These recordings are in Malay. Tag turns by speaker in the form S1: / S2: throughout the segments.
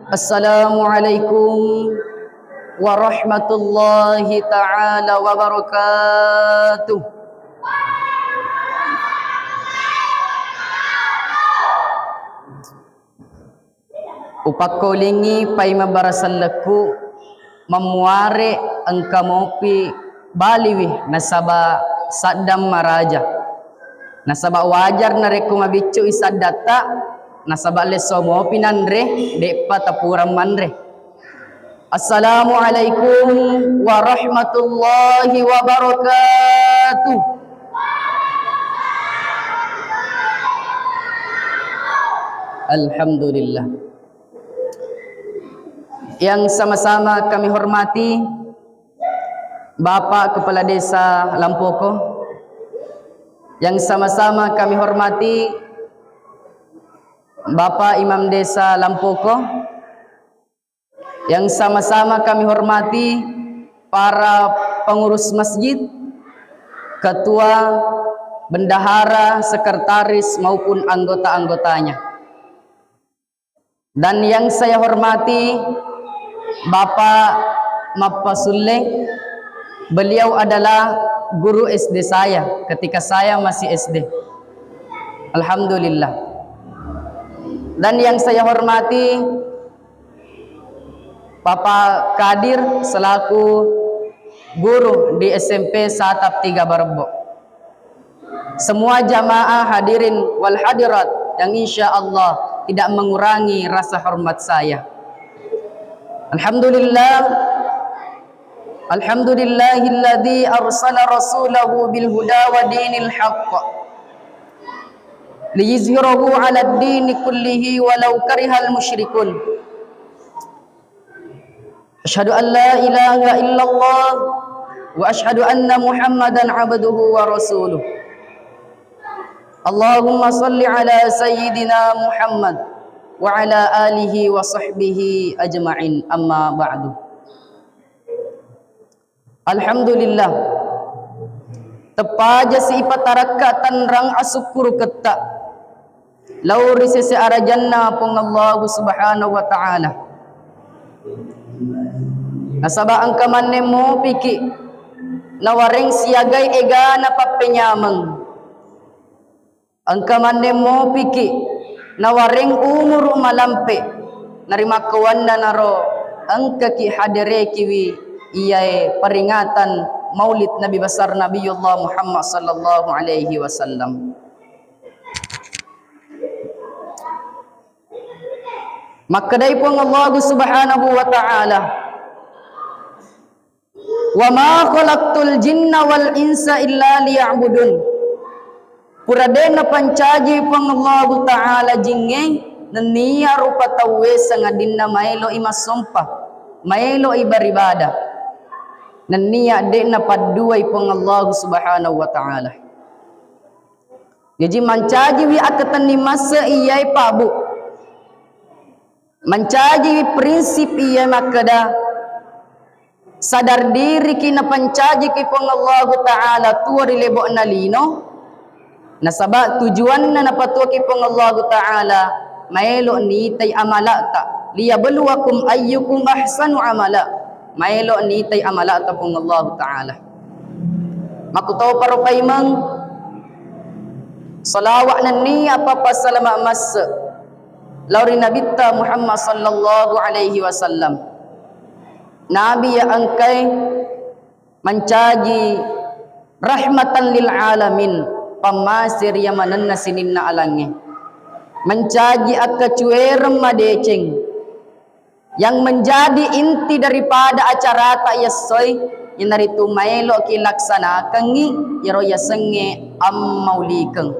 S1: Assalamualaikum warahmatullahi ta'ala wabarakatuh. Upakolingi pai mabarasallaku memuare angkamopi baliwi nasaba saddam maraja nasaba wajar nareku mabicu isadata nasaba lesomo pinandre depa tapuram mandre. Assalamualaikum warahmatullahi wabarakatuh. Alhamdulillah. Yang sama-sama kami hormati Bapak Kepala Desa Lampoko, yang sama-sama kami hormati Bapak Imam Desa Lampoko, yang sama-sama kami hormati para pengurus masjid, ketua, bendahara, sekretaris maupun anggota-anggotanya. Dan yang saya hormati Bapak Mapasulle, beliau adalah guru SD saya ketika saya masih SD. Alhamdulillah. Dan yang saya hormati Bapak Kadir selaku guru di SMP Satap 3 Barebo. Semua jamaah hadirin wal hadirat yang insya Allah tidak mengurangi rasa hormat saya. Alhamdulillah, alhamdulillahilladzi arsala rasulahu bil huda wa dinil haqq liyuzhirahu 'alad dini kullihi walau karihal musyrikun. Asyhadu an la ilaha illallah wa asyhadu anna Muhammadan 'abduhu wa rasuluh. Allahumma shalli ala sayyidina Muhammad wa ala alihi wa sahbihi ajma'in, amma ba'du. Alhamdulillah, tepaja si ipatarakatan rang asukuru ketak lauri sese arajanna pong Allah subhanahu wa ta'ala. Nasaba ang kamanne mo piki nawareng siagay ega na papenyamang. Ang kamanne mo piki nawareng umur malampe narimakuan na naro ang kaki hadere kiwi iyay peringatan maulid Nabi besar Nabiullah Muhammad sallallahu alaihi wasallam. Makadai pun Allah subhanahu wa ta'ala, wa ma khalaqtul jinna wal insa illa liya'budun. Puradena pancaji pang Allah Ta'ala jingge naniya rupa tawe sangadinna maelo imasompa maelo ibaribada naniya de na paduay pang Allah Subhanahu wa Ta'ala. Jadi mancaji wi akatan ni masa iyay pabu, mancaji wi prinsip iyay makada sadar diri kina pancaji ki pang Allah Ta'ala tuwari lebo na lino. Nasaba tujuan na napatuki pong Allah Ta'ala maelo ni tay amala ta liyabluwakum ayyukum ahsanu amala, maelo ni tay amala ta pong Allah Ta'ala. Makutaw parupay mang salawa na ni apapasalama mas lauri nabita Muhammad sallallahu alaihi wasallam. Nabi ya angkay mancaji rahmatan lil alamin, pamasir yamanan na sinin na alange mencaji akacuerem madeceng yang menjadi inti daripada acara tak yasoy yang naritu maelo kilaksana kangi yaro yasenge ammaulikeng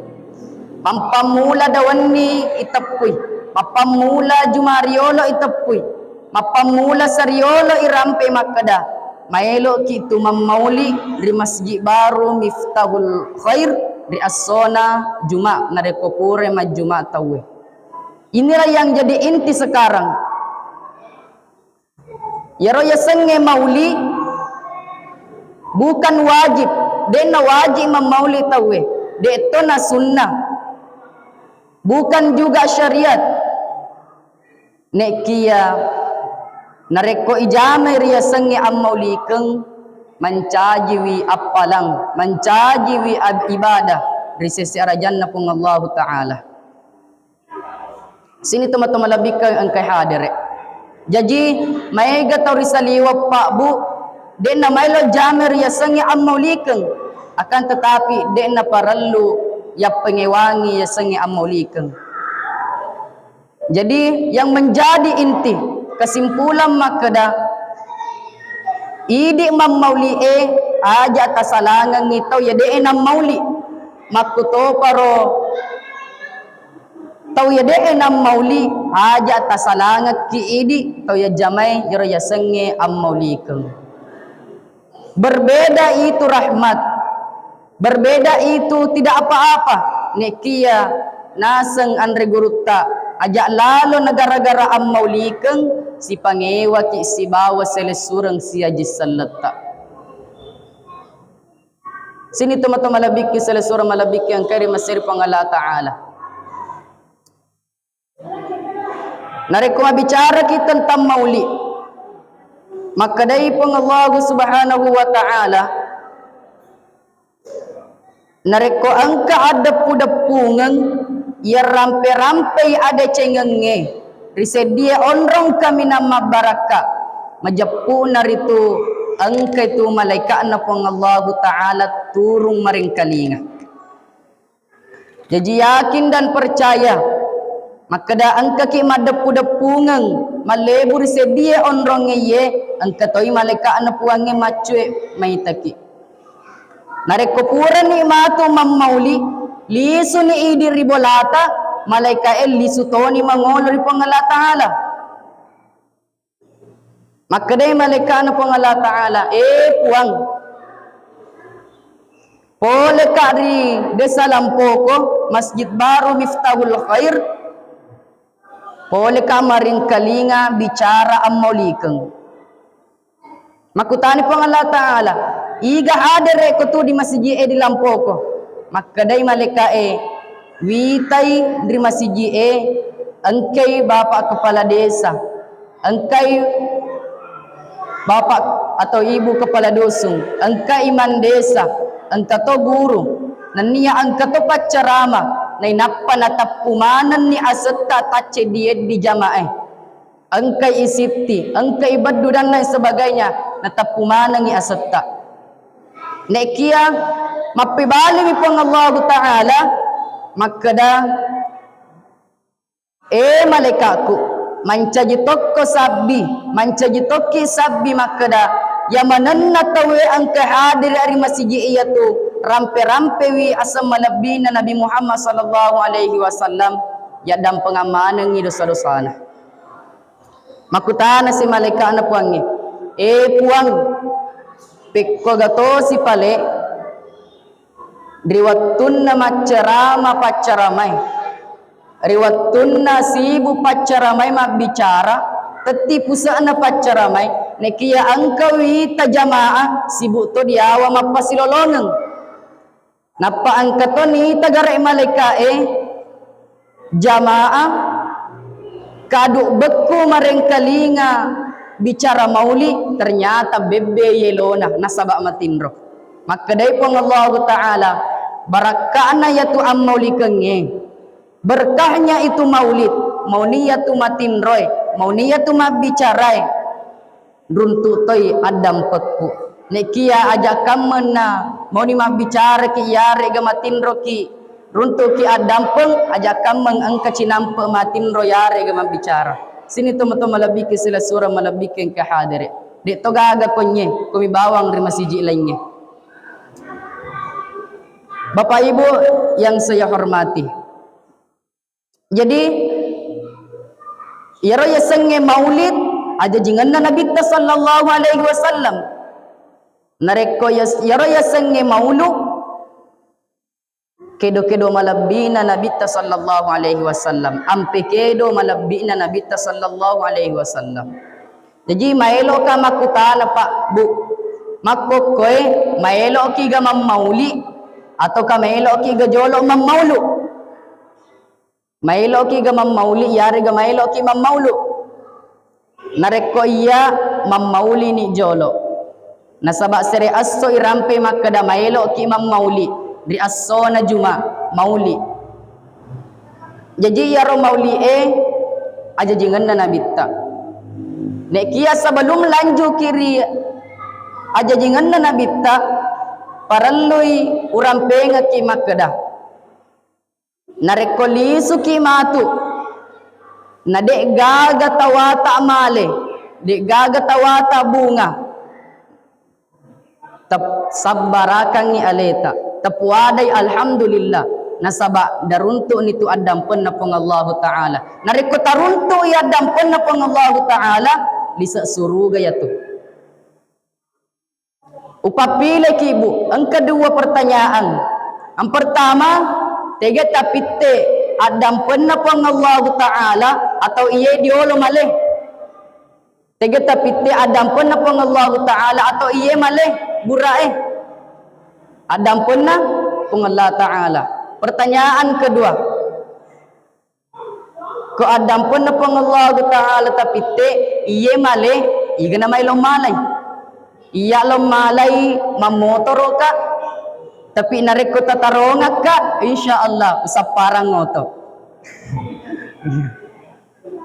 S1: mampamula dawani itapui mapamula jumariolo itapui mapamula sariolo irampe makada maelo kitu mammauli di masjid baru Miftahul Khair di asona Juma narekopure majuma tawe. Inilah yang jadi inti sekarang. Yaro yasenge mauli bukan wajib, dena wajib memauli tawe. De na sunnah. Bukan juga syariat. nek kia nareko ijame ria sengi ammaulikeng mancajiwi apalang mancajiwi ibadah dari sisi arajanna pun Allah Ta'ala. Sini teman-teman lebih ke angkai hadir. Jadi maiga tau risaliwa pak bu den na mailo jamer ya sengi ammaulikeng akan tetapi den na parallu ya pengewangi ya sengi ammaulikeng. Jadi yang menjadi inti kesimpulan makada idi mammauli aja tasalangan ngitau ya de enam mauli makuto paro tau ya de enam mauli aja tasalangan ki idi tau ya jamai jero ya senge ammaulikeng. Berbeda itu rahmat, berbeda itu tidak apa-apa. Nekia naseng andre gurutta ajak lalu negara-gara ammaulikeng si pangewa ki si bawa selesurang si ajis salata. Sini teman-teman malabiki selesurang malabiki yang kari masir pangala ta'ala. Nareko bicara kita tentang mauli. Maka dari Allah Subhanahu wa ta'ala nareko angka ada pudapungan ya rampe-rampe ada cengenge risedia onrong kami nama baraka majapu naritu angka itu malaikat na pong Allah Ta'ala turung maring kalinga. Jadi yakin dan percaya maka da angka ki madapu-dapungan malebu risedia onrong ye angka toi malaikat na puange macue maitaki. Nareko pura ni matu mammauli lisu ni idi ribolata malaika lisu toni mangolo ri pangala taala. Maka dai malaika na pangala taala puang pole kari desa Lampoko Masjid Baru Miftahul Khair pole kamaring kalinga bicara ammaulikeng. Makutani pangala taala iga hadere ko tu di masjid di Lampoko maka dai malika witai di masjid angkai bapak kepala desa angkai bapak atau ibu kepala dusun angkai iman desa angka to guru nania angka to pacarama nai nappa natapumanan ni asetta tace dia di jamaah angkai isipti angkai baddu dan lain sebagainya natapumanan ni asetta. Nekia mapibali pong Allah Ta'ala makada malaikaku mancajitokko sabbi mancajitokki sabbi makada yamanan natawe ang kahadir ari masjid iyatu rampe-rampe wi asam malabina Nabi Muhammad sallallahu alaihi wasallam ya dam pengamanan ngi dosa-dosana makutana si malaikat na puangi puang pikko gato si pale riwattunna macerama pacaramai riwattunna sibu pacaramai bicara teti pusana pacaramai nekia angkawi tajamaah sibu to diawa mapasilolongan napa angkato ni tagare malaika jamaah kaduk beku mareng kalinga bicara mauli ternyata bebe yelona nasabak matindro maka dari pun Allah Ta'ala barakahna yaitu ammaulikenge berkahnya itu maulid mauniyatu matindroy mauniyatu mabicarai runtutoi adam pekku nekia ajakam mena mauni mabicara ki yare ga matindro ki runtu ki adam peng ajakam mengangka cinampe matindro yare ga mabicara. Sini teman-teman lebih ke sila surah malabik yang kehadiri. Dek togaga konye, kumi bawang dari masjid lainnya. Bapak Ibu yang saya hormati. Jadi, yaro ya senge maulid aja jinganna Nabi sallallahu alaihi wasallam. Nareko yaro ya senge maulu kedo-kedo malabina Nabi sallallahu alaihi wasallam ampe kedo malabina Nabi sallallahu alaihi wasallam. Jadi maelo ka makutana Pak Bu makokoy maelo ki ga mammauli atau ka maelo ki ga jolo mammaulu maelo ki ga mammauli yare ga maelo ki mammaulu nareko iya mamauli ni jolo nasabak sere asso irampe makada maelo ki imam mauli di asso na juma mauli jadi yaro mauli aja jingan na nabitta nek kia sebelum lanjut kiri aja jingan na nabitta parallui urampe ngaki makada nareko lisu ki matu na dek gaga tawata male dek gaga tawata bunga tap sabbarakan ni aleta tapuadai alhamdulillah nasaba daruntu nitu adam penna pong Allah taala nariko taruntu ya adam penna pong Allah taala lisa suruga yatu upapile kibu ang kedua pertanyaan ang pertama tega tapite adam penna pong Allah taala atau iye diolo maleh tega tapite adam penna pong Allah taala atau iye maleh burae adam penna pong Allah taala. Pertanyaan kedua ko adam penna pong Allah taala tapite iye maleh igana may long malay iya long malay mamotoro ka tapi nareko tatarongak ka insyaallah usap parang ngoto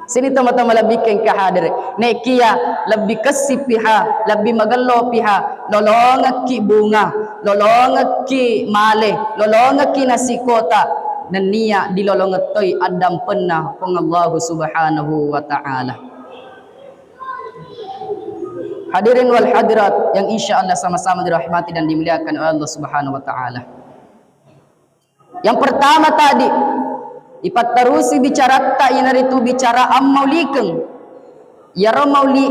S1: sini teman-teman lebih keng kahadir nekia lebih kesipiha lebih magallo piha lolongak ki bunga lolongak ki male lolongak ki nasikota dan niya dilolongat toy adam penna pong Allah subhanahu wa ta'ala. Hadirin wal hadirat yang insyaallah sama-sama dirahmati dan dimuliakan oleh Allah Subhanahu wa taala. Yang pertama tadi ipatarusi bicara ta inaritu bicara ammaulikeng. Ya mauli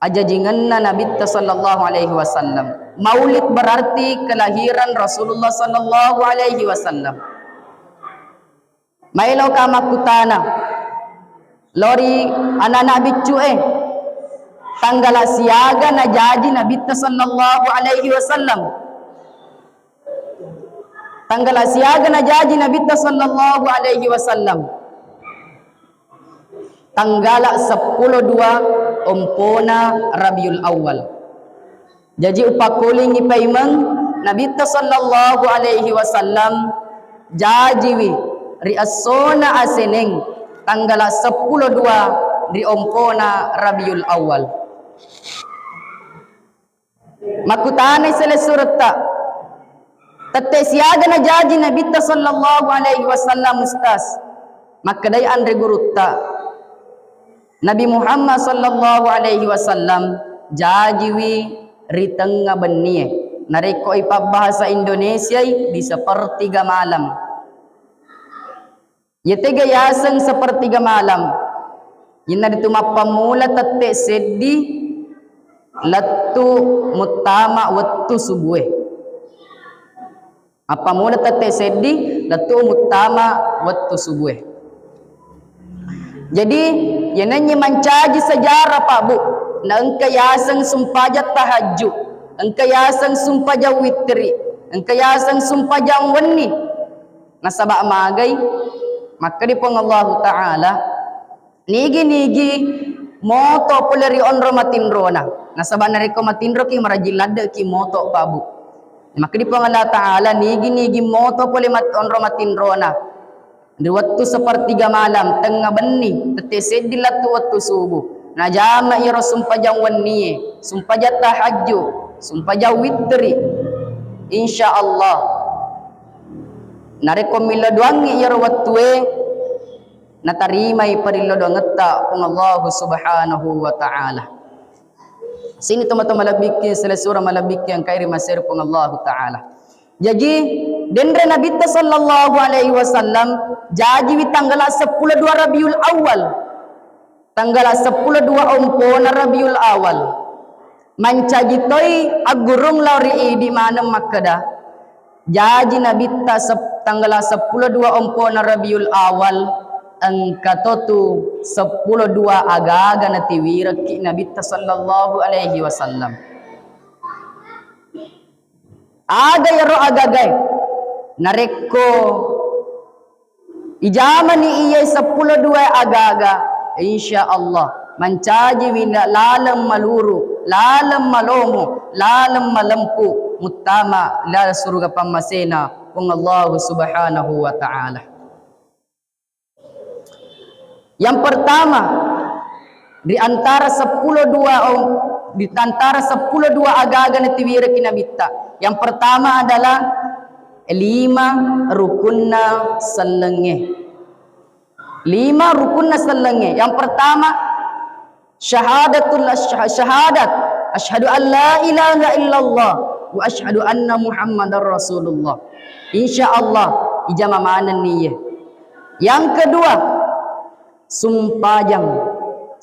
S1: aja jinganna Nabi sallallahu alaihi wasallam. Maulid berarti kelahiran Rasulullah sallallahu alaihi wasallam. Mailau kama kutana. Lori anak bicu tanggal siaga na jadi Nabi sallallahu alaihi wasallam tanggal siaga na jadi Nabi sallallahu alaihi wasallam tanggal 12 umpona Rabiul Awal jadi upakuling ipaimang Nabi sallallahu alaihi wasallam jajiwi riasona aseneng tanggal 12 di umpona Rabiul Awal makutane sele surata tete siaga na jaji Nabi sallallahu alaihi wasallam ustas makadai andre gurutta Nabi Muhammad sallallahu alaihi wasallam jajiwi ritanga bennie nareko ipabahasa Indonesia di sepertiga malam yetega yaseng sepertiga malam yina ditumapamula tete seddi lattu mutama wattu subuh apa mula tete seddi lattu mutama wattu subuh jadi yenanya mancaji sejarah Pak Bu na engka yasang sumpajat tahajud engka yasang sumpajat witri engka yasang sumpajat wenni nasaba magai maka di pong Allah taala nigi moto puleri onro matindrona nasaba nariko matindro ki marajilada ki moto pabu maka di pong Allah taala nigi moto pole onro matindrona di waktu sepertiga malam tengah beni tetese dilatu waktu subuh najama ira sumpajang wenni sumpajat tahajud sumpajang witri insyaallah nariko miladuangi ira waktu natarimay parillo do ngetta kung Allah subhanahu wa ta'ala sini teman-teman malabiki sila surah malabiki yang kairi masir kung Allah ta'ala jadi dendre Nabi sallallahu alaihi wasallam jadi tanggal 12 Rabiul Awal tanggal 12 umpona Rabiul Awal mancaji toy agurung lauri di mana makada jadi Nabi tanggal 12 umpona Rabiul Awal angkatotu 12 aga-aga na tiwirak ki Nabi sallallahu alaihi wasallam aga yaro agagay nareko ijaman ni iya 12 aga-aga insyaallah mancaji wina lalam maluru, lalam malomo, lalam malampu, mutama la surga pamasena kung Allah subhanahu wa ta'ala. Yang pertama, di antara 10 aga-aga na tiwira kinabita. Yang pertama adalah 5 rukunna salenge. 5 rukunna salenge. Yang pertama, syahadat asyhadu an la ilaha illallah wa asyhadu anna muhammadar rasulullah. Insyaallah ijama manan niye. Yang kedua,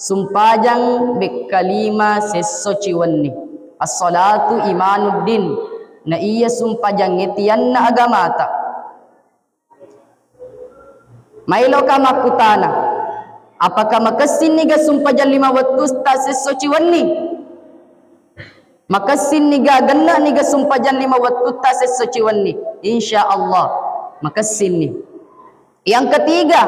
S1: sumpajang bekalima sesociwanni. As-salatu imanuddin. Na iya sumpajang ngetian na agamata. Mailo ka makutana. Apakah makasin niga sumpajang 5 watus ta sesociwanni? Makasin niga ganna niga sumpajang 5 watus ta sesociwanni. Insyaallah makasin ni. Yang ketiga,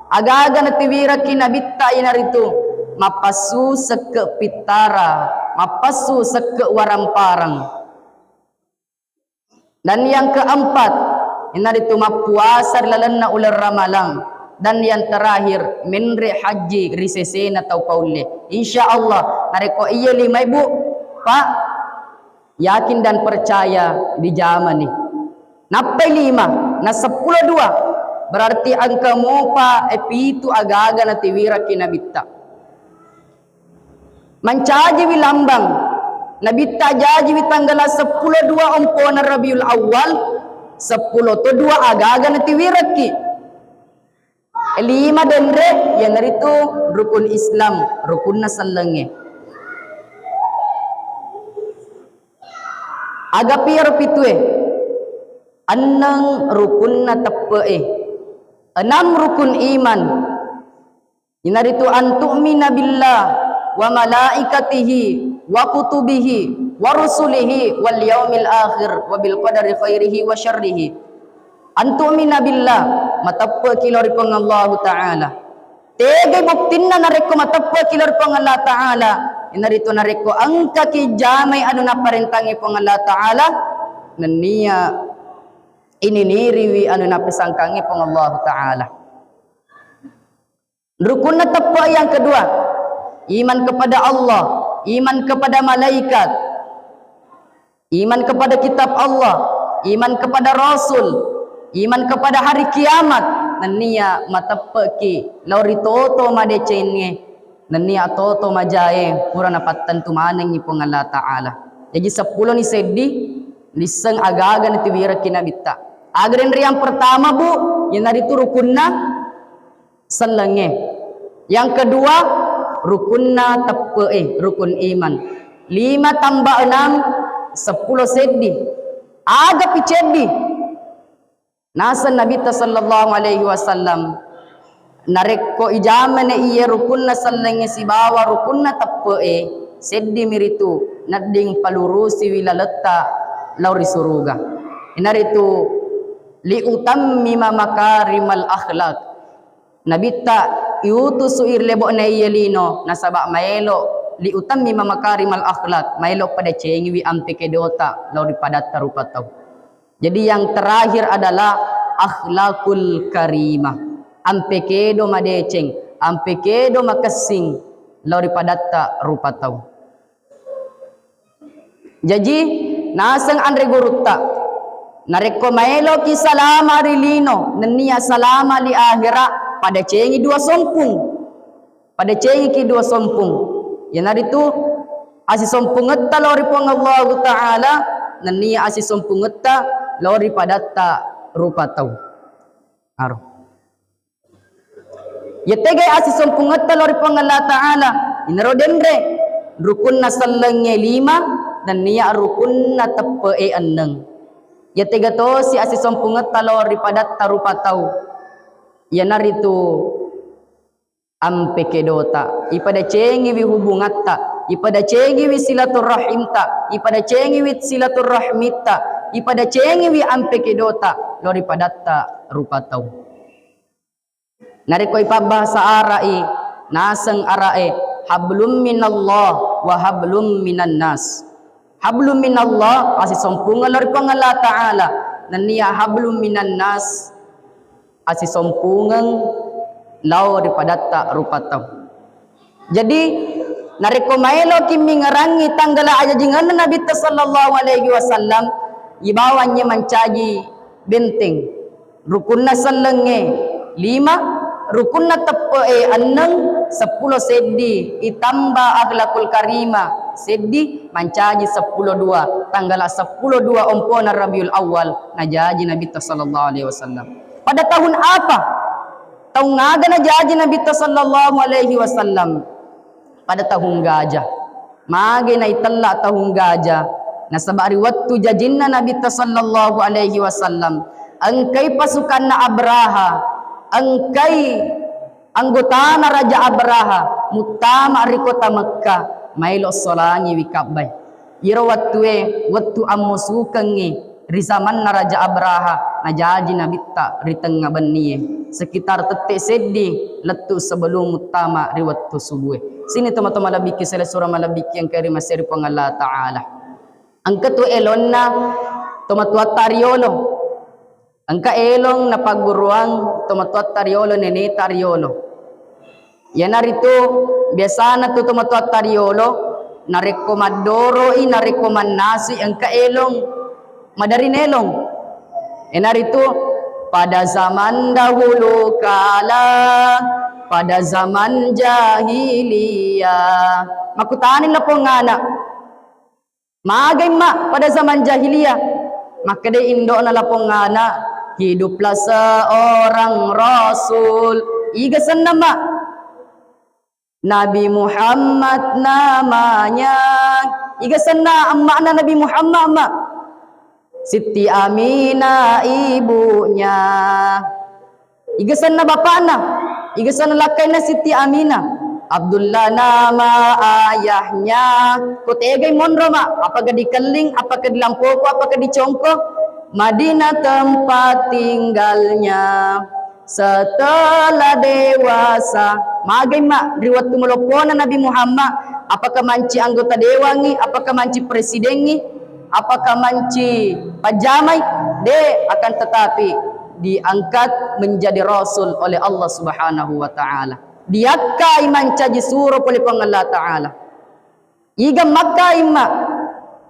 S1: aga-aga na tiwira kinabita inarito, mapasu sa kepitara, mapasu sa kewaramparang. Dan yang keempat, inarito mapuasar lalan na ular ramalang. Dan yang terakhir, minre haji risesena tau paule. Insyaallah, nareko iya 5 ibu, Pak, yakin dan percaya di zaman ni. Napai 5, na 10 berarti angka mo pa epitu aga-aga na tiwira kinabita. Mancaji wilambang nabita jaji witanggala 10 ompo na Rabiul Awal 10 to 2 aga-aga na tiwira ki. 5 denre yan narito rukun Islam, rukun na salenge. Aga piro pitue. Annang rukun na tappe. 6 rukun iman. Inarito an tu'mina billah wa malaikatihi wa kutubihi wa rusulihi wal yaumil akhir wa bil qadari khairihi wa syarrihi. An tu'mina billah matappa kilori pang Allah Ta'ala. Tegay buktin na nareko matappa kilori pang Allah Ta'ala. Inarito nareko angka kijamay ano na parentangi pang Allah Ta'ala. Naniya ininiriwi ano na pesangkangi pang Allah Ta'ala. Rukun na tapwa yang kedua, iman kepada Allah, iman kepada malaikat, iman kepada kitab Allah, iman kepada Rasul, iman kepada hari kiamat. Nania matapaki lauri toto madecenge, nania toto majae pura napatan tumaneng ni pang Allah Ta'ala. Jadi 10 ni seddi lisang aga-aga na tiwira kinabita. Agren yang pertama bu, yang narito rukun na salenge. Yang kedua rukun na tappe, rukun iman. 5 tambah 6 10 seddi. Aga pichedi. Nasa Nabi sallallahu alaihi wasallam nareko ijama na iya rukun na salenge si bawa rukun na tappe seddi miritu nading palurusi wilalata lauri suruga. Inarito liutammima makarimal akhlak. Nabita iutusu irlebo na iyalino nasaba maelo liutammima makarimal akhlak, maelo pada cengi wi ampekedota lauri padatta rupataw. Jadi yang terakhir adalah akhlakul karimah. Ampekedo madeceng, ampekedo makasing lauri padatta rupataw. Jadi nasang andre gurutta nareko maelo ki salama rilino nenia salama li akhira pada cengi 2 sompung, pada cengi ki 2 sompung. Ya naritu asi sompung etta lori pang Allah Ta'ala nenia asi sompung etta lori padatta rupataw. Aro ya tegay asi sompung etta lori pang Allah Ta'ala inaro denre rukun na salenge 5 dan niya rukun na tappe 6. Ya tiga to si asi sompungat talor ripadat tarupataw. Ya narito ampekedota. Ipada cengi wi hubungatta. Ipada cengi wi silaturrahimta. Ipada cengi wi silaturrahmitta. Ipada cengi wi ampekedota. Lor ripadatta rupataw. Nariko ipabahasa arai nasang arae hablum minallah wa hablum minan nas. Hablum minallah asi sompungan lor pangala ta'ala, nania hablum minan nas asi sompungan law daripada tak rupatau. Jadi nareko maelo kimi ngarangi tanggala aja jingan Nabi sallallahu alaihi wasallam ibawanya mencaji benteng rukunna sallenge 5 rukunna tepe annang 10 seddi itamba akhlakul karima seddi mencaji 10 tanggal 10 ompona Rabiul Awal najaji Nabi sallallahu alaihi wasallam. Pada tahun apa? Tahun ngaga najaji Nabi sallallahu alaihi wasallam. Pada tahun gajah. Mage na italla tahun gajah. Nasabari waktu jajinna Nabi sallallahu alaihi wasallam. Angkai pasukan na Abraha, angkai anggota na Raja Abraha, mutama ari kota Mekkah, mailo solangi wikabay. Iro waktu amusukangi risaman na Raja Abraha, najaji Nabi ta riteng ngabaniye. Sekitar tetek seddi letu sebelum utama riwatu subuh. Sini teman-teman labiki sila surah malabiki yang kari masiri pang Allah Ta'ala. Ang katu elon na tumatuat tariolo. Ang kaelong na pagguruang tumatuat tariolo nene tariolo. Yan narito biasa na to tumatuat tariolo narekomadoro narekomandasi ang kaelong madarinelong. Yan narito pada zaman dahulu kala, pada zaman jahiliyah. Makutanin na po nga na. Magay ma pada zaman jahiliyah. Makade indo na la po nga na. Hiduplah seorang Rasul. Igasan nama. Nabi Muhammad namanya. Igasan na ang makna Nabi Muhammad ma. Siti Aminah ibunya. Igasan na bapana. Igasan na lakay na Siti Aminah. Abdullah nama ayahnya. Kutegay monro ma. Apakah di Keling, apakah di Lampoko, apakah di Congko. Madinah tempat tinggalnya. Setelah dewasa. Magay ma. Riwat tumulopona Nabi Muhammad. Apakah manci anggota dewangi, apakah manci presidengi, apakah manci pajamai, akan tetapi diangkat menjadi rasul oleh Allah Subhanahu wa taala. Diakai mancaji suruh oleh Allah Taala. Iga makai ma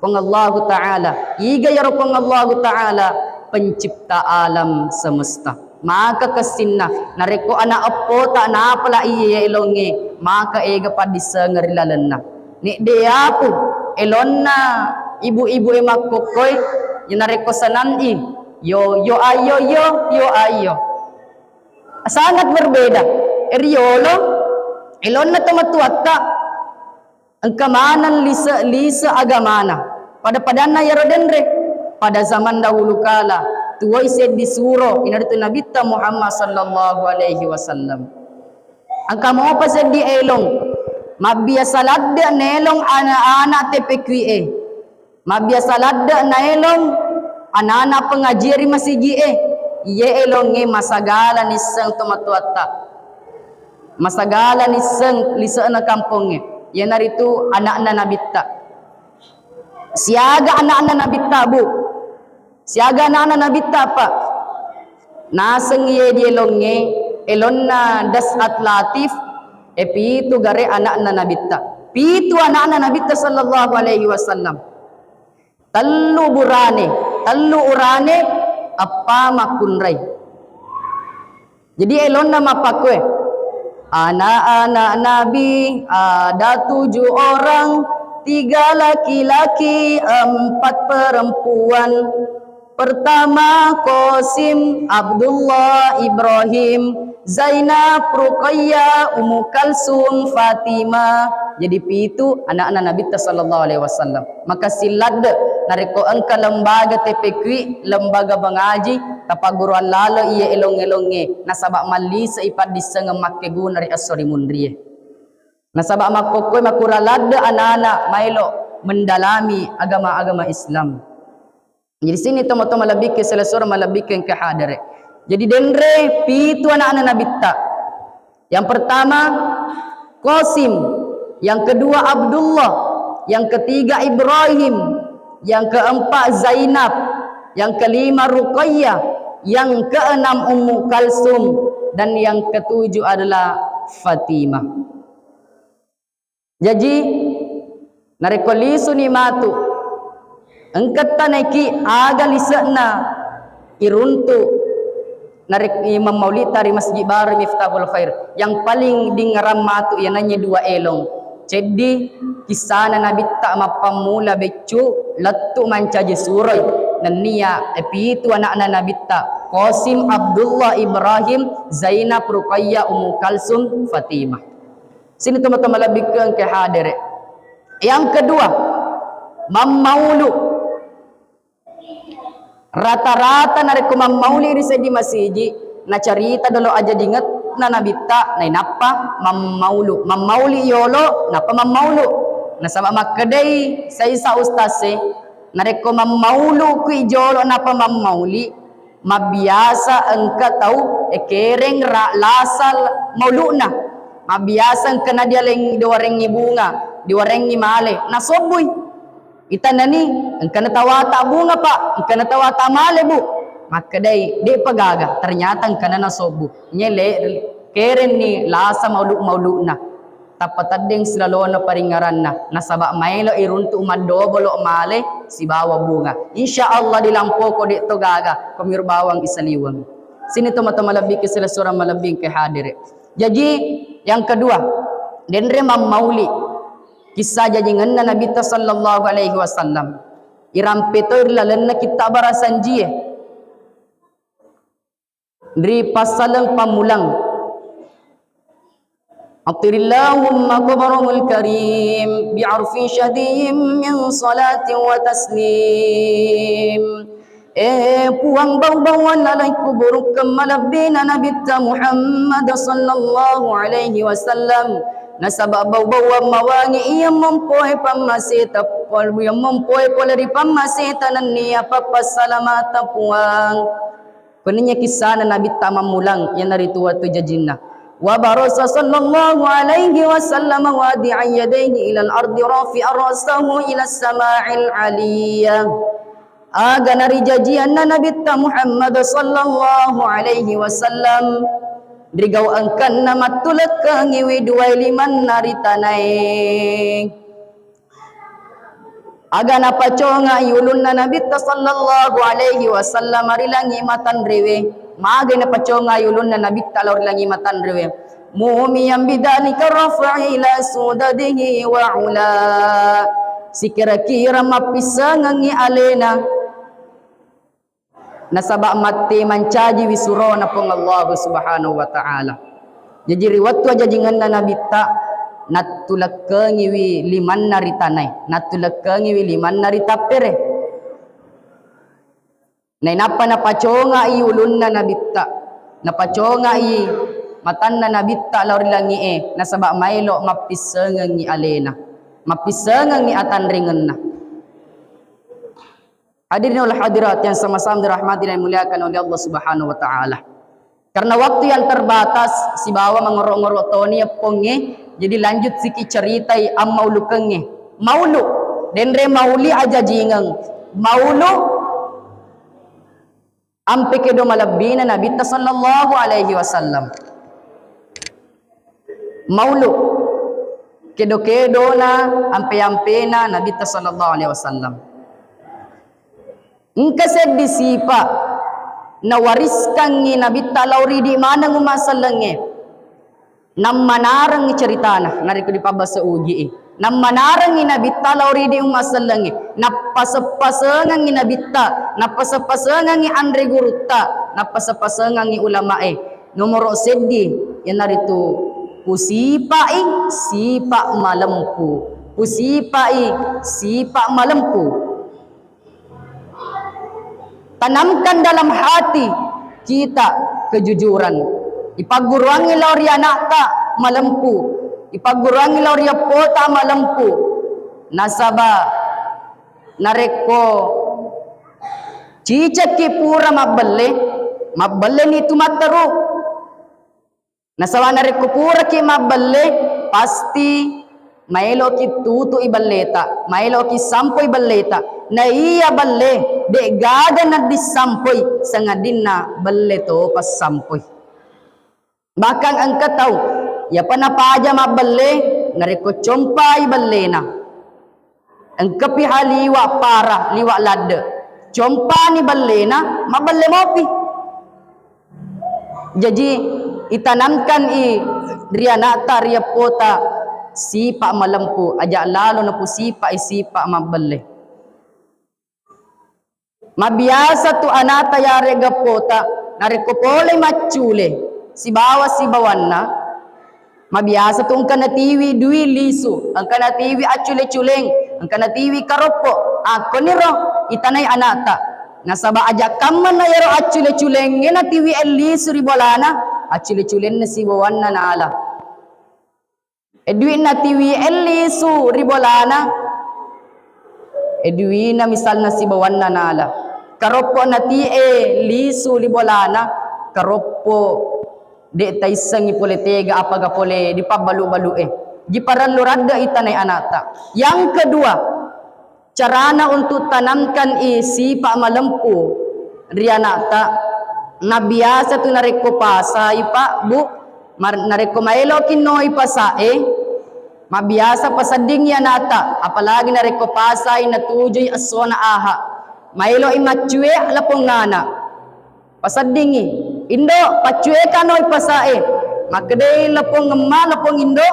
S1: Allah Taala. Iga ya Allah Taala pencipta alam semesta. Maka kesinna nareko anak apo tak na pala iya elonge maka ega padisa ngerilalenna. Ni dia pu elonna ibu-ibu emak kokoy yang nareko sanani yo ayo sangat berbeda. Eriolo elon na tamatuata ang kamanan lisa agamana pada padana yarodenre pada zaman dahulu kala tuwai said disuro inarito Nabi Muhammad sallallahu alaihi wasallam ang kamo pa said di elong mabiasa ladda nelong ana-ana tepekwi mabiasa ladda nelong ana-ana pengajiri masigi iye elonge masagalan isang tumatuata masagalan isang lisa na kampongnya yan narito anak na nabita siaga anak na nabita bu siaga anak na nabita pa nasang iye di elonge elon na dasat latif pitu gare anak na nabita pitu anak na nabita sallallahu alaihi wasallam tallu urane apa makunray. Jadi elon na mapakwe anak-anak Nabi ada 7 orang, 3 laki-laki 4 perempuan. Pertama Qasim, Abdullah, Ibrahim, Zainab, Ruqayyah, Ummu Kalsum, Fatimah. Jadi pitu anak-anak Nabi sallallahu alaihi wasallam. Maka silad nareko angka lembaga TPQ, lembaga bangaji, tapaguruan lalo iya elong-elonge nasabak mali seipad diseng makke gunari asori mundriye. Nasabak makokoy makuralad anak-anak mailo mendalami agama-agama Islam. Jadi sini tomo-tomo malabike selesor malabike yang kehadare. Jadi denre pitu anak-anak Nabi ta. Yang pertama Qasim, yang kedua Abdullah, yang ketiga Ibrahim, yang keempat Zainab, yang kelima Ruqayyah, yang keenam Ummu Kalsum, dan yang ketujuh adalah Fatimah. Jadi narekoli sunimatu engkat tanaki aga lisana iruntu narik Imam Maulid dari Masjid Baru Miftahul Khair yang paling dingeram matu yananya dua elong. Jadi kisana Nabi tak mapamula becu latu mancaji surai dan niya itu anak-anak Nabi tak Qasim, Abdullah, Ibrahim, Zainab, Ruqayyah, Ummu Kalsum, Fatimah. Sini teman-teman lebih ke hadir. Yang kedua, Mammaulu. Rata-rata narik Mammauli di sedi masjid na cerita dulu aja dinget na nabita na napa Mammaulu. Mammauli yolo napa Mammaulu. Na sama makadai sa isa ustase narik Mammaulu ku ijolo napa Mammauli. Mabiasa engka tahu kereng lasal mauluna. Mabiasa engka na dia leng diwareng bunga, diwareng male. Nasoboy. Ita nani engka natawata bunga pak, engka natawata male bu. Maka dai di pagaga ternyata engka na nasobo. Nyele keren ni lasa mauluna. Tapatadeng selalu na paringaran na nasaba mailo iruntu madobolo male si bawa bunga. Insyaallah dilampo ko dito gaga kumir bawang isaliwang. Sini teman-teman lebih ke sila surah malabing ke hadir. Jadi yang kedua denre Mammauli kisah jajingan na Nabi sallallahu alaihi wasallam irampito irlalan na kita barasanji dari pasalang pamulang Atirillahumma qabarul karim bi'arfi syadiyim min salatin wa taslim. Puang bau-bauan lalai kubur kemalabina Nabi Muhammad sallallahu alaihi wasallam. Nasabak bau-bauan mawangi ia mempoe pamasita polbu yang mempoe poleri pamasita nania papa salamata puang. Kuninya kisah Nabi Mamulang yang dari tua tu jajinna. وبرز صلى الله عليه وسلم وادعا يديه إلى الأرض رافعا رأسه إلى السماء العلية أغنى رجاجي أن نبي محمد صلى الله عليه وسلم درجو أنكن متلك نويدوي لمن نارتناي أغنى paconga yulun Nabi sallallahu alaihi wasallam rilangi matan rewe Maga na paconga yulun na Nabi talor langi matan rewe. Mu'miyam bidalika rafa'i ila sudadihi wa ula. Sikira-kira mapisangang ni alena. Nasaba mati mancaji wisuro na pong Allah subhanahu wa ta'ala. Jadi riwat tu ajajingan na Nabi ta natulakkangiwi liman naritanay. Natulakkangiwi liman naritapere. Na inapa na paconga i ulun na nabitta na paconga i matan na nabitta laurilangi nasaba mailo mapisangang ni alena mapisangang ni atan ringan na. Hadirin wal hadirat yang sama-sama dirahmati dan dimuliakan oleh Allah Subhanahu wa taala. Karena waktu yang terbatas si bawa mengorok-ngorok toni ponge jadi lanjut siki ceritai am maulu kenge maulu denre mauli aja jingang maulu ampe kedo malabina Nabi sallallahu alaihi wasallam. Maulu kedo na ampe na Nabi sallallahu alaihi wasallam. Engkased disipa na wariskan ni Nabi lauri di mana ngumasalange. Nam manarang ni ceritana nariko di pabasa ugi Nam manarang ni Nabi lauri di umasalange. Napasapasangan ni Nabita, napasapasangan ni Andre Guruta, napasapasangan ni ulamae. Nomor sedi yan narito pusipai sipa malampu. Pusipai sipa malampu. Tanamkan dalam hati kita kejujuran. Ipaguruangi lauri anak tak malampu. Ipaguruangi lauri pota malampu. Nasaba nareko cicak ki pura mabballe ni tumataru nasawa nareko pura ki mabballe pasti maelo ki tutu iballeta, maelo ki sampoi balleta, na iya balle de gaga na disampoi sangadinna balle to pas sampoi. Bahkan angka tahu ya panapaja maballe nareko compai balle na. Angka pihaliwa para liwa lade. Compa ni balle na maballe mopi. Jadi itanamkan rianata riapota sipa malampu aja lalo na po sipa maballe. Mabiasa tu anata ya regapota nareko pole macule si bawan na mabiasa tu ang kanatiwi dui lisu ang kanatiwi acule culeng ang kanatiwi karopo ako niro itanay anata nasaba aja kamman na yaro acule culeng ngena tiwi lisu ribolana acule culen na si bawan na naala edui na tiwi lisu ribolana edui na misal na si bawan na naala karopo na lisu ribolana karopo de taisang ipolitega apaga pole di pabalu-balu di paralurada itanay anata. Yang kedua, carana untuk tanamkan sipa malampu rianata na biasa tu nareko pasa ipa bu nareko maelo kino ipasae mabiasa pasading yanata apalagi nareko pasa inatujoy asona aha maelo imachue lapong ngana pasadingi indo pacue kano ipasae makadai lapong ngemma lapong indo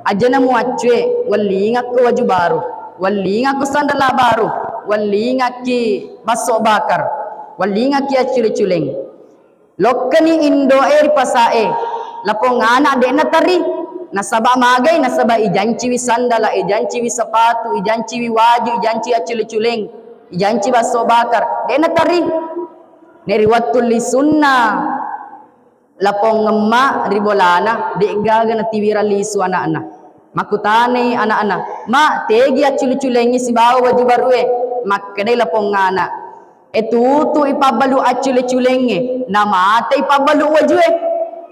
S1: aja na muacue walinga ko waju baru walinga ko sandala baru walinga ki baso bakar walinga ki acule culeng lokani indo ipasae lapong ngana de na tari nasaba magay nasaba ijanci wi sandala ijanci wi sepatu ijanci wi waju ijanci acule culeng ijanci baso bakar de na tari neri watul li sunnah lapong ngemma ribolana de gaga na tiwira lisu anak-anak makutane anak-anak ma tegi acule-culengi si bawa waju barue makadai lapong ngana etutu ipabalu acule-culengi nama te ipabalu wajue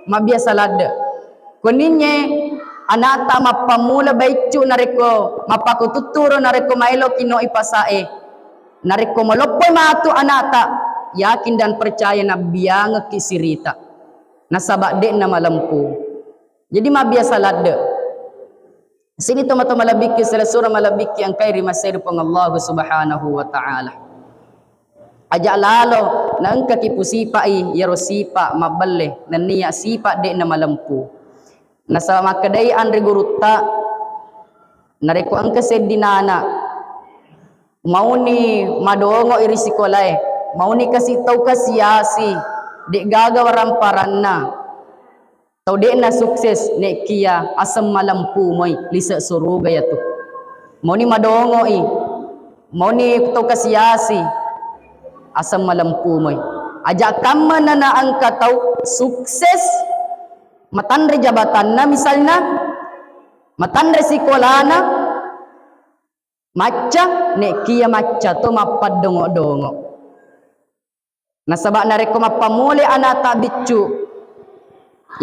S1: mabiasa lada koninye anata mapamula baicu nareko mapakututuro nareko mailo kino ipasae nareko malopoy matu anata yakin dan percaya na biang kisirita nasaba de na malampu jadi mabiasa lada sini tomato malabiki sila surah malabiki ang kay rimasir pang Allah subhanahu wa ta'ala aja lalo na ang kakipusipa yaro sipa maballe na niya sipa de na malampu nasa makadayaan rigurutta nareko ang kasedinana mauni madongo irisikolae mau ni kasih tau kasiasi dek gagawaran paranna tau dek na sukses nek kia asam malampu moy lisa suruga ya tu mau ni madongo mau ni tau kasiasi asam malampu moy ajak kamana na angka tau sukses matanre jabatan na misalnya matanre sikolana maca nek kia maca tu mapad dongo-dongo nasaba nareko mapamuli anata bicu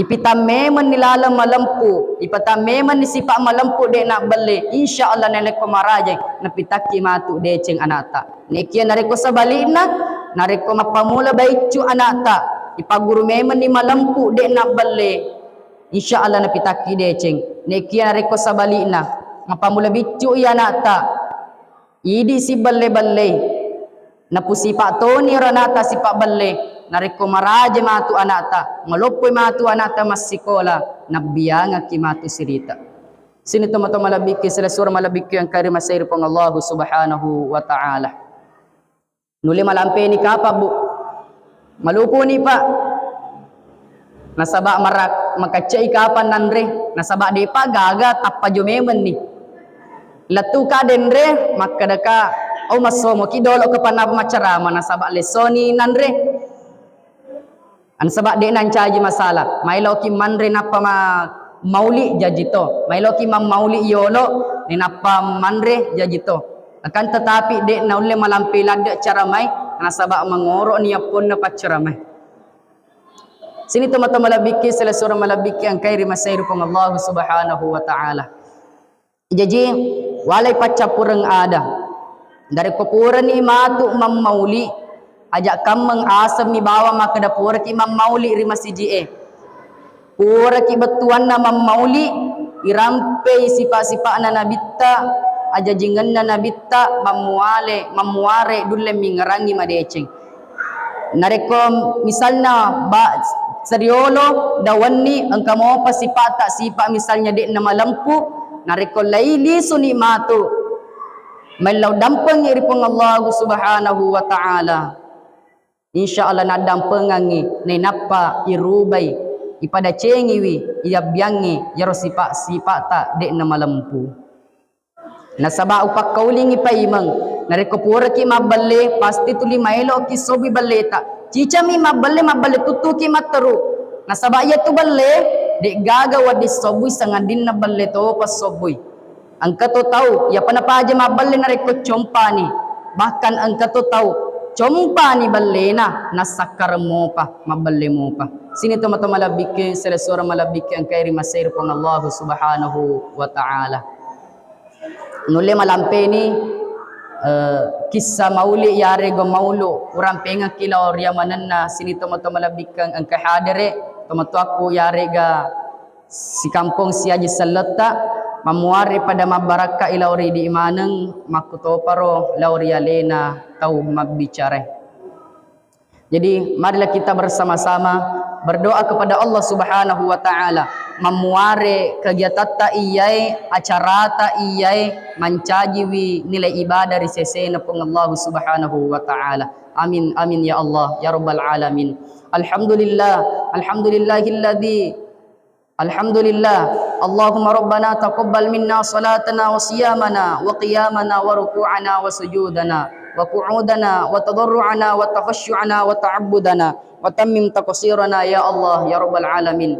S1: ipitameman nilala malampu ipatameman nisipa malampu de nak balle insyaallah nareko marajay napitaki matu deceng anata nekia nareko sabalina nareko mapamula baicu anata ipaguru meman ni malampu de nak balle insyaallah napitaki deceng nekia nareko sabalina mapamula bicu ya anata idi si balle napusipa toni ranata sipa balle nareko maraje matu anata malopoy matu anata masikola nabiyanga kimatu sirita sini tomato malabiki sila surah malabiki ang kari masair pang Allah subhanahu wa ta'ala nuli malampe ni kapa bu malupo ni pa nasaba marak makacay kapan nanre nasaba di pa gaga tappa jumemen ni latu ka denre makadaka o masomo kidolo ka panap macarama nasaba lesoni nanre an sabak de nan caji masalah mailo ki manre napa mauli jajito mailo ki mam mauli yolo ni napa manre jajito akan tetapi de na ulle malampi lada cara mai nasaba mangoro ni pun na pacara mai Sini tama-tama malabiki sila surah malabiki ang kairi masayro pang Allah subhanahu wa ta'ala. Jadi walay pacapurang ada. Dari kopura ni matu mammauli ajak kamang asam ni bawa makadapura ki mammauli ri masiji pura ki batuan na mammauli irampe sipa-sipa na nabitta aja jingan na nabitta mamuare dulle mingarangi madeceng. Nareko misalnya ba seriolo dawani ang kamo pasipata sipa misalnya de na malampu nareko laili suni matu Malaw dampang iri pang Allah subhanahu wa ta'ala. Insya Allah na dampangangi na napa irubay ipada cengiwi iyabyangi yaro sipa ta de na malampu. Nasaba upak kaulingi pa imang narikopura ki maballe pasti tuli maelo ki sobi baleta. Cica mi maballe tutu ki mataru. Nasaba iya tu balle de gagawa di sobuy sangadin na balle to pas sobuy. Ang katotau, ya panapaja maballe na rekot chompani. Bahkan ang katotau, chompani balle na nasakar mo pa, maballe mo pa. Sini to malabiki, sila sura malabiki ang kairi masayro pang Allah subhanahu wa ta'ala. Nule malampeni, kisah mauli yare go maulo, urang pengang kilaw riyamanan na sini to malabikang ang kahadere, tomato ako yare ga si kampong siya salata. Mamuari pada mabaraka ilauri di imanang makutoparo lauri alena tau magbicara. Jadi marilah kita bersama-sama berdoa kepada Allah Subhanahu wa taala mamuare kegiatan iyai acarata iyai mancajiwi nilai ibadah risesena pung Allah Subhanahu wa taala. Amin amin ya Allah ya rabbal alamin. Alhamdulillahilladzi Alhamdulillah Allahumma rabbana taqabbal minna salatana wa siyamana wa qiyamana wa ruku'ana wa sujudana wa qu'udana wa tadarru'ana wa takhashu'ana wa ta'abbudana wa tammim taqsirana ya Allah ya rabbal alamin.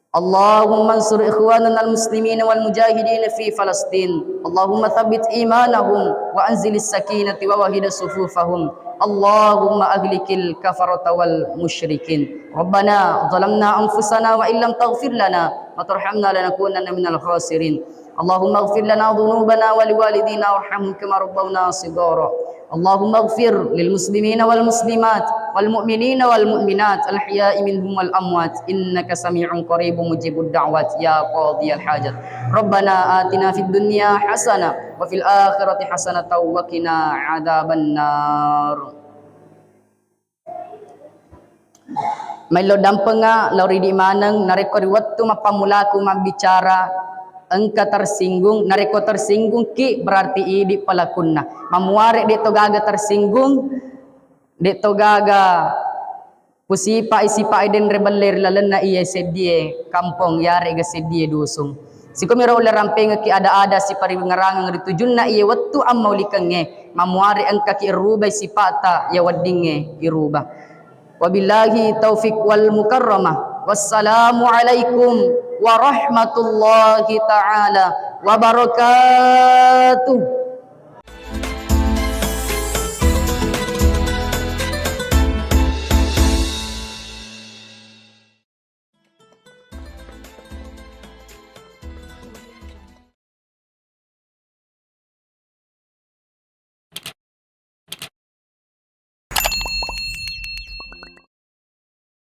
S1: Allahumma ansur ikhwanana al-muslimin wal mujahidin fi Palestin. Allahumma thabbit imanahum wa anzilis sakinati wa wahid sufufahum. Allahumma ahlikil kafarata wal musyrikin. Rabbana zalamna anfusana wa illam taghfir lana wa tarhamna lanakunanna minal khasirin. Allahumma ighfir lana dhunubana wa liwalidina warhamhum kama rabbawna shighara. Allahumma ighfir lil muslimina wal muslimat wal mu'minina wal mu'minat al ahya'i minhum wal amwat innaka sami'un qaribun mujibud da'wat ya qadhiyal hajat. Rabbana atina fid dunya hasanah wa fil akhirati hasanatan wa qina adzabannar. May lodampa nga lauri di manang narekori wattu mapamulaku magbicara engka tersinggung nareko tersinggung ki berarti idi palakunna mamuare dito gaga tersinggung dito gaga pusipa isipa iden rebeller lalan na iya sedie kampong yare ga sedie dusung sikumira ula rampeng ki ada si paringarangang ritujun na iya wattu am maulikange mamuare engka ki irubay sipata ya waddinge iruba. Wabillahi taufiq wal mukarramah. Wassalamu alaikum warahmatullahi ta'ala wabarakatuh.